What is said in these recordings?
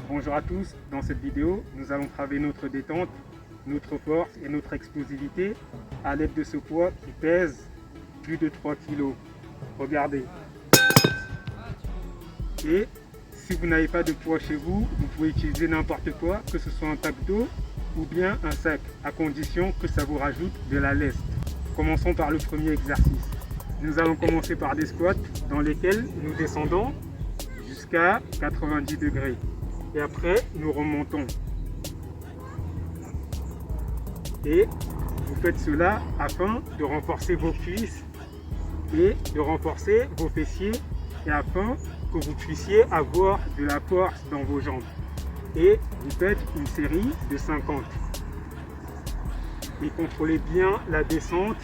Bonjour à tous, dans cette vidéo, nous allons travailler notre détente, notre force et notre explosivité à l'aide de ce poids qui pèse plus de 3 kg. Regardez. Et si vous n'avez pas de poids chez vous, vous pouvez utiliser n'importe quoi, que ce soit un pack d'eau ou bien un sac, à condition que ça vous rajoute de la lest. Commençons par le premier exercice. Nous allons commencer par des squats dans lesquels nous descendons jusqu'à 90 degrés. Et après, nous remontons. Et vous faites cela afin de renforcer vos cuisses et de renforcer vos fessiers et afin que vous puissiez avoir de la force dans vos jambes. Et vous faites une série de 50. Et contrôlez bien la descente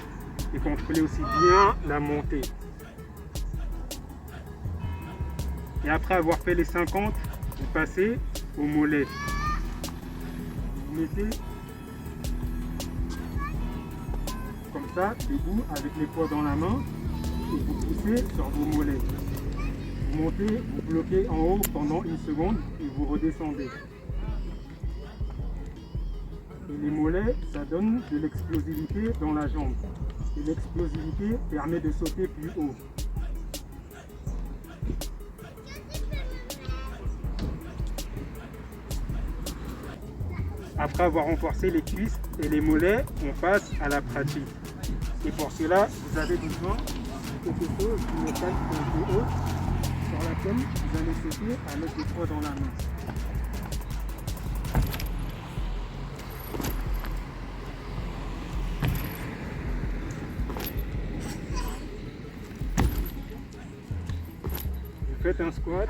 et contrôlez aussi bien la montée. Et après avoir fait les 50, vous passez au mollet. Vous mettez comme ça, debout, avec les poids dans la main, et vous poussez sur vos mollets. Vous montez, vous bloquez en haut pendant une seconde et vous redescendez. Et les mollets, ça donne de l'explosivité dans la jambe. Et l'explosivité permet de sauter plus haut. Après avoir renforcé les cuisses et les mollets, on passe à la pratique. Et pour cela, vous avez besoin de quelque chose d'une métal un peu haute sur laquelle vous allez sauter à mettre des poids dans la main. Vous faites un squat,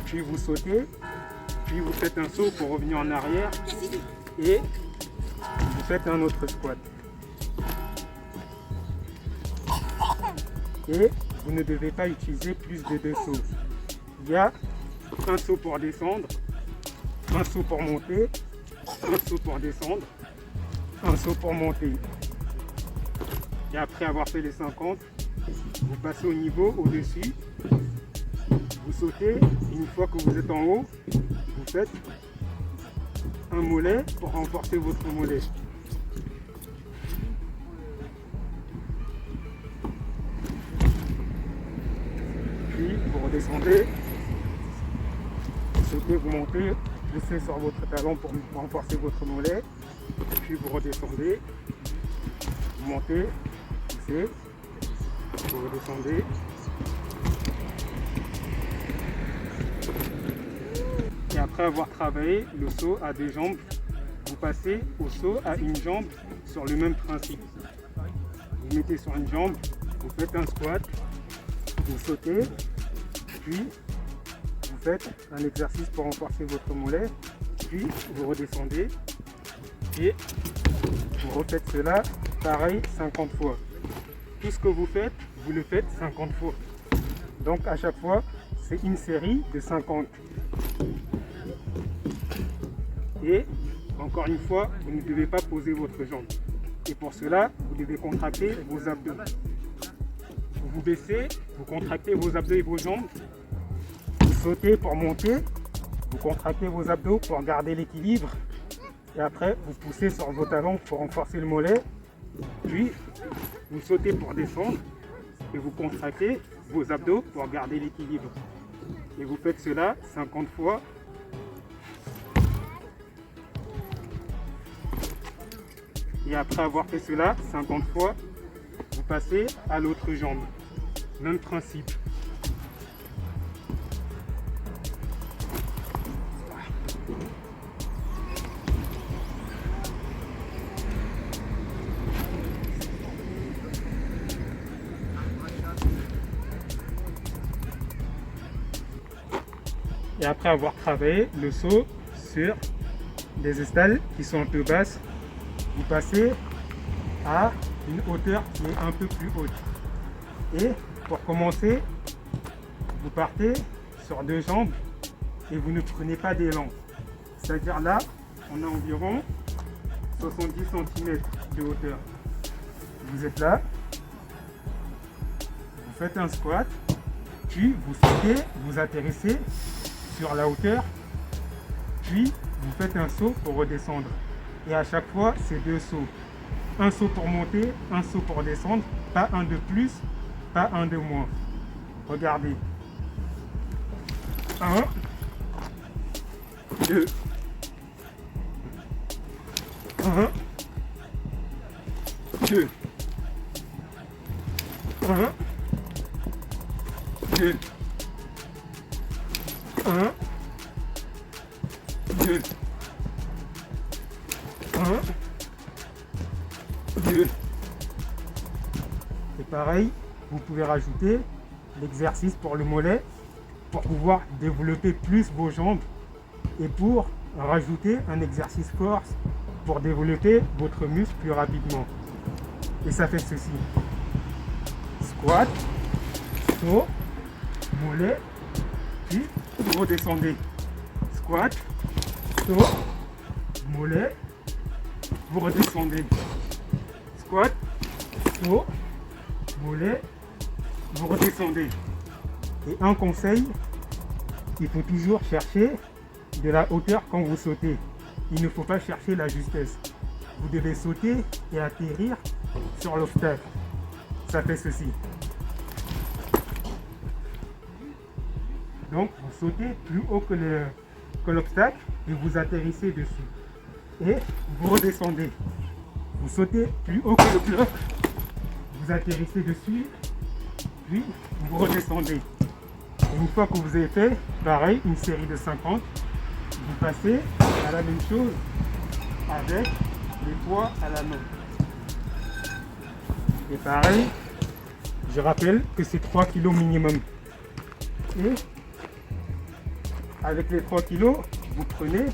puis vous sautez, puis vous faites un saut pour revenir en arrière et vous faites un autre squat. Et vous ne devez pas utiliser plus de 2 sauts. Il y a un saut pour descendre, un saut pour monter, un saut pour descendre, un saut pour monter. Et après avoir fait les 50, vous passez au niveau au-dessus, vous sautez, et une fois que vous êtes en haut, vous faites un mollet pour renforcer votre mollet. Puis vous redescendez, vous sautez, vous montez, poussez sur votre talon pour renforcer votre mollet. Puis vous redescendez, vous montez, poussez, vous redescendez. Et après avoir travaillé le saut à 2 jambes, vous passez au saut à une jambe sur le même principe. Vous mettez sur une jambe, vous faites un squat, vous sautez, puis vous faites un exercice pour renforcer votre mollet, puis vous redescendez et vous refaites cela pareil 50 fois. Tout ce que vous faites, vous le faites 50 fois. Donc à chaque fois, c'est une série de 50. Et encore une fois, vous ne devez pas poser votre jambe. Et pour cela, vous devez contracter vos abdos. Vous vous baissez, vous contractez vos abdos et vos jambes. Vous sautez pour monter. Vous contractez vos abdos pour garder l'équilibre. Et après, vous poussez sur vos talons pour renforcer le mollet. Puis, vous sautez pour descendre. Et vous contractez vos abdos pour garder l'équilibre. Et vous faites cela 50 fois. Et après avoir fait cela 50 fois, vous passez à l'autre jambe. Même principe. Et après avoir travaillé le saut sur des estales qui sont un peu basses, vous passez à une hauteur qui est un peu plus haute. Et pour commencer, vous partez sur 2 jambes et vous ne prenez pas d'élan. C'est-à-dire là, on a environ 70 cm de hauteur. Vous êtes là, vous faites un squat, puis vous sautez, vous atterrissez sur la hauteur puis vous faites un saut pour redescendre. Et à chaque fois, c'est 2 sauts. Un saut pour monter, un saut pour descendre, pas un de plus, pas un de moins. Regardez. 1, 2, 1, 2, 1, 2, 1, 2, 1, 2. Et pareil, vous pouvez rajouter l'exercice pour le mollet pour pouvoir développer plus vos jambes et pour rajouter un exercice force pour développer votre muscle plus rapidement. Et ça fait ceci. Squat, saut, mollet, puis vous redescendez. Squat, saut, mollet, vous redescendez. Squat, saut, mollet, vous redescendez. Et un conseil, il faut toujours chercher de la hauteur quand vous sautez. Il ne faut pas chercher la justesse. Vous devez sauter et atterrir sur l'obstacle. Ça fait ceci. Donc vous sautez plus haut que l'obstacle et vous atterrissez dessus. Et vous redescendez. Vous sautez plus haut que le bloc, vous atterrissez dessus, puis vous redescendez. Et une fois que vous avez fait, pareil, une série de 50, vous passez à la même chose avec les poids à la main. Et pareil, je rappelle que c'est 3 kg minimum. Et avec les 3 kg, vous prenez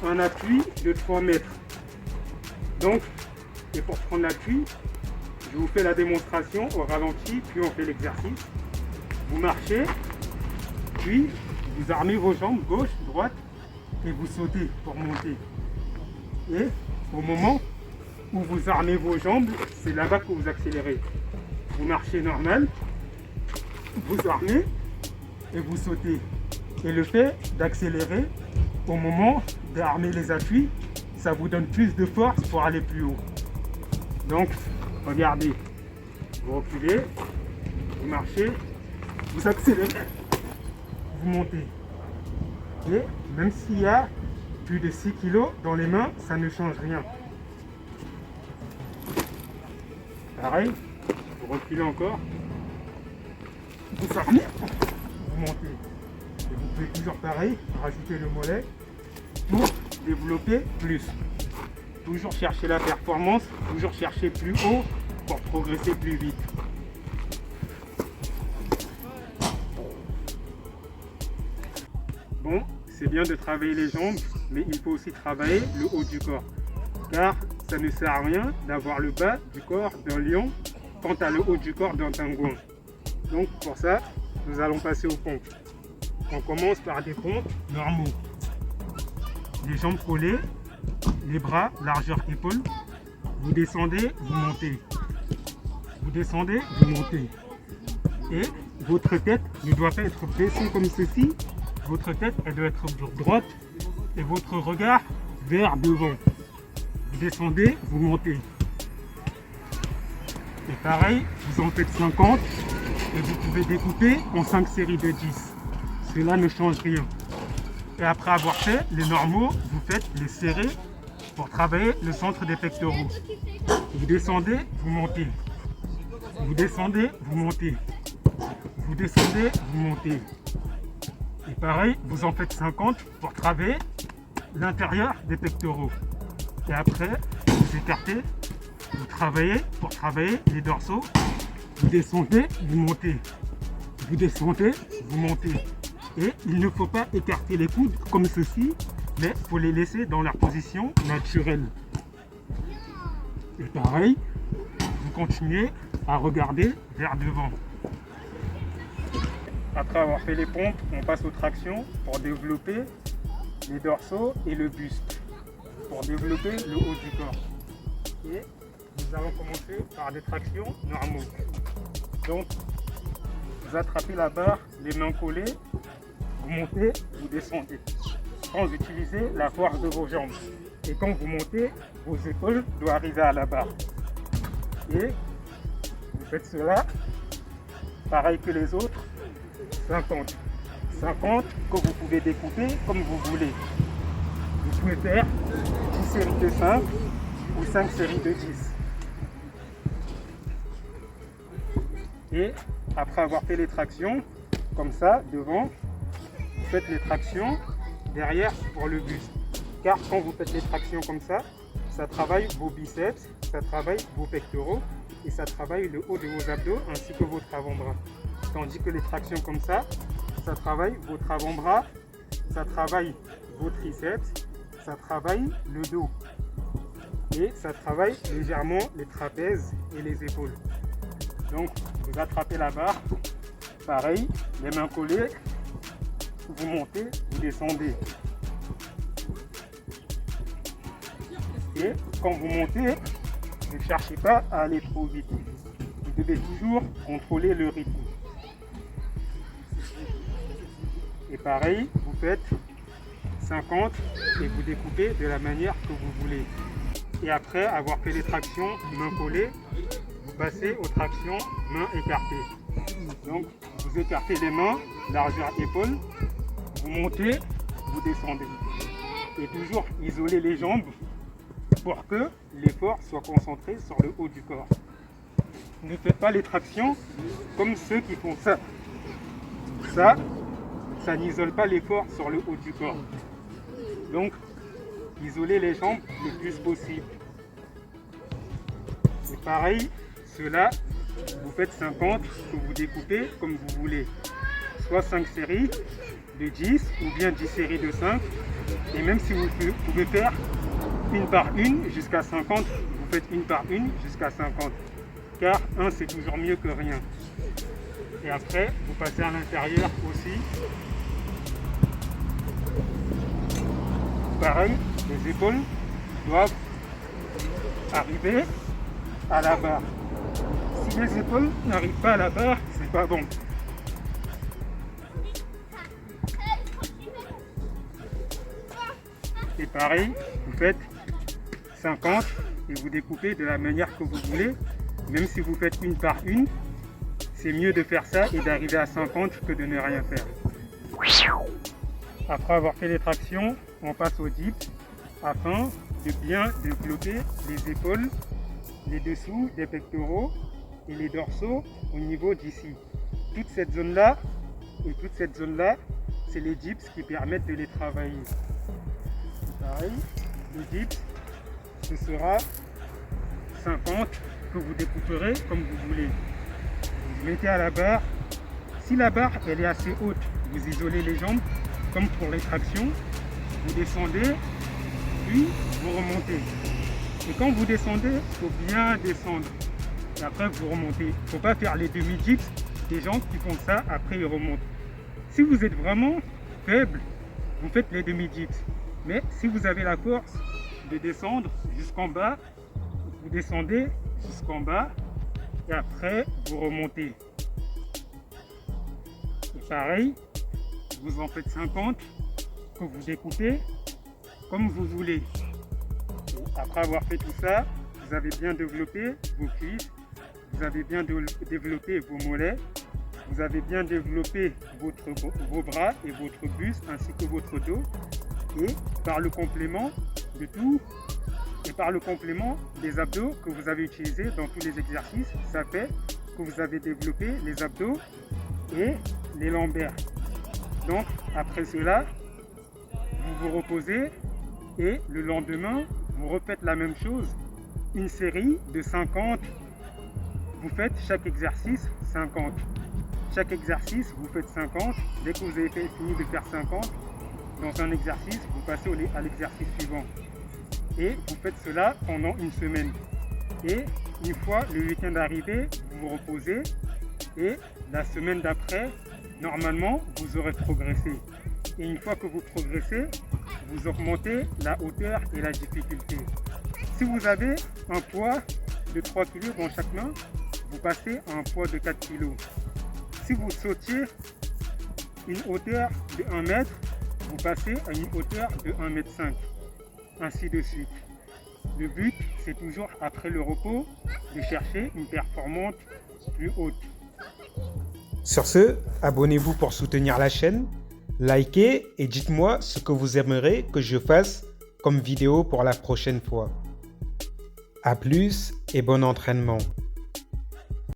un appui de 3 mètres. Donc, et pour prendre l'appui, je vous fais la démonstration au ralenti, puis on fait l'exercice. Vous marchez, puis vous armez vos jambes gauche, droite, et vous sautez pour monter. Et au moment où vous armez vos jambes, c'est là-bas que vous accélérez. Vous marchez normal, vous armez et vous sautez. Et le fait d'accélérer au moment d'armer les appuis, ça vous donne plus de force pour aller plus haut. Donc, regardez, vous reculez, vous marchez, vous accélérez, vous montez. Et même s'il y a plus de 6 kg dans les mains, ça ne change rien. Pareil, vous reculez encore, vous armez, vous montez. Et vous pouvez toujours pareil, rajouter le mollet pour développer plus. Toujours chercher la performance, toujours chercher plus haut pour progresser plus vite. Bon, c'est bien de travailler les jambes, mais il faut aussi travailler le haut du corps. Car ça ne sert à rien d'avoir le bas du corps d'un lion quant à le haut du corps d'un pingouin. Donc pour ça, nous allons passer aux pompes. On commence par des pompes normaux. Les jambes collées, les bras largeur épaule. Vous descendez, vous montez. Vous descendez, vous montez. Et votre tête ne doit pas être baissée comme ceci. Votre tête, elle doit être droite et votre regard vers devant. Vous descendez, vous montez. Et pareil, vous en faites 50 et vous pouvez découper en 5 séries de 10. Cela ne change rien. Et après avoir fait les normaux, vous faites les serrés pour travailler le centre des pectoraux. Vous descendez, vous montez. Vous descendez, vous montez. Vous descendez, vous montez. Et pareil, vous en faites 50 pour travailler l'intérieur des pectoraux. Et après, vous écartez, vous travaillez pour travailler les dorsaux. Vous descendez, vous montez. Vous descendez, vous montez. Et il ne faut pas écarter les coudes comme ceci, mais il faut les laisser dans leur position naturelle. Et pareil, vous continuez à regarder vers devant. Après avoir fait les pompes, on passe aux tractions pour développer les dorsaux et le buste, pour développer le haut du corps. Et nous allons commencer par des tractions normaux. Donc, vous attrapez la barre, les mains collées, vous montez, vous descendez. sans utiliser la force de vos jambes. Et quand vous montez, vos épaules doivent arriver à la barre. Et vous faites cela, pareil que les autres, 50. 50 que vous pouvez découper comme vous voulez. Vous pouvez faire 10 séries de 5 ou 5 séries de 10. Et après avoir fait les tractions, comme ça, devant, vous faites les tractions derrière pour le buste. Car quand vous faites les tractions comme ça travaille vos biceps, ça travaille vos pectoraux et ça travaille le haut de vos abdos ainsi que votre avant-bras. Tandis que les tractions comme ça travaille votre avant-bras, ça travaille vos triceps, ça travaille le dos et ça travaille légèrement les trapèzes et les épaules. Donc vous attrapez la barre, pareil, les mains collées, vous montez, vous descendez. Et quand vous montez, ne cherchez pas à aller trop vite. Vous devez toujours contrôler le rythme. Et pareil, vous faites 50 et vous découpez de la manière que vous voulez. Et après avoir fait les tractions mains collées, vous passez aux tractions mains écartées. Donc vous écartez les mains, largeur épaule, vous montez, vous descendez. Et toujours isoler les jambes pour que l'effort soit concentré sur le haut du corps. Ne faites pas les tractions comme ceux qui font ça. Ça n'isole pas l'effort sur le haut du corps. Donc, isolez les jambes le plus possible. Et pareil, cela, vous faites 50 que vous découpez comme vous voulez. Soit 5 séries de 10 ou bien 10 séries de 5. Et même si vous pouvez faire une par une jusqu'à 50, vous faites une par une jusqu'à 50. Car 1 c'est toujours mieux que rien. Et après, vous passez à l'intérieur aussi. Pareil, les épaules doivent arriver à la barre. Si les épaules n'arrivent pas à la barre, c'est pas bon. Et pareil, vous faites 50 et vous découpez de la manière que vous voulez. Même si vous faites une par une, c'est mieux de faire ça et d'arriver à 50 que de ne rien faire. Après avoir fait les tractions, on passe au dips afin de bien développer les épaules, les dessous des pectoraux et les dorsaux au niveau d'ici. Toute cette zone-là et toute cette zone-là, c'est les dips qui permettent de les travailler. Pareil, le dips, ce sera 50 que vous découperez comme vous voulez. Vous mettez à la barre. Si la barre elle est assez haute, vous isolez les jambes comme pour les tractions. Vous descendez, puis vous remontez. Et quand vous descendez, il faut bien descendre. Et après vous remontez. Il ne faut pas faire les demi-dips des gens qui font ça, après ils remontent. Si vous êtes vraiment faible, vous faites les demi-dips. Mais si vous avez la force de descendre jusqu'en bas, vous descendez jusqu'en bas et après vous remontez. Et pareil, vous en faites 50 que vous découpez comme vous voulez. Et après avoir fait tout ça, vous avez bien développé vos cuisses, vous avez bien développé vos mollets, vous avez bien développé vos bras et votre buste ainsi que votre dos. Et par le complément de tout, et par le complément des abdos que vous avez utilisés dans tous les exercices, ça fait que vous avez développé les abdos et les lombaires. Donc après cela, vous vous reposez et le lendemain, vous refaites la même chose. Une série de 50. Vous faites chaque exercice 50. Chaque exercice, vous faites 50. Dès que vous avez fini de faire 50, dans un exercice, vous passez à l'exercice suivant. Et vous faites cela pendant une semaine. Et une fois le week-end arrivé, vous vous reposez. Et la semaine d'après, normalement, vous aurez progressé. Et une fois que vous progressez, vous augmentez la hauteur et la difficulté. Si vous avez un poids de 3 kg dans chaque main, vous passez à un poids de 4 kg. Si vous sautiez une hauteur de 1 mètre, vous passez à une hauteur de 1,5 m, ainsi de suite. Le but, c'est toujours après le repos de chercher une performance plus haute. Sur ce, abonnez-vous pour soutenir la chaîne, likez et dites-moi ce que vous aimeriez que je fasse comme vidéo pour la prochaine fois. A plus et bon entraînement.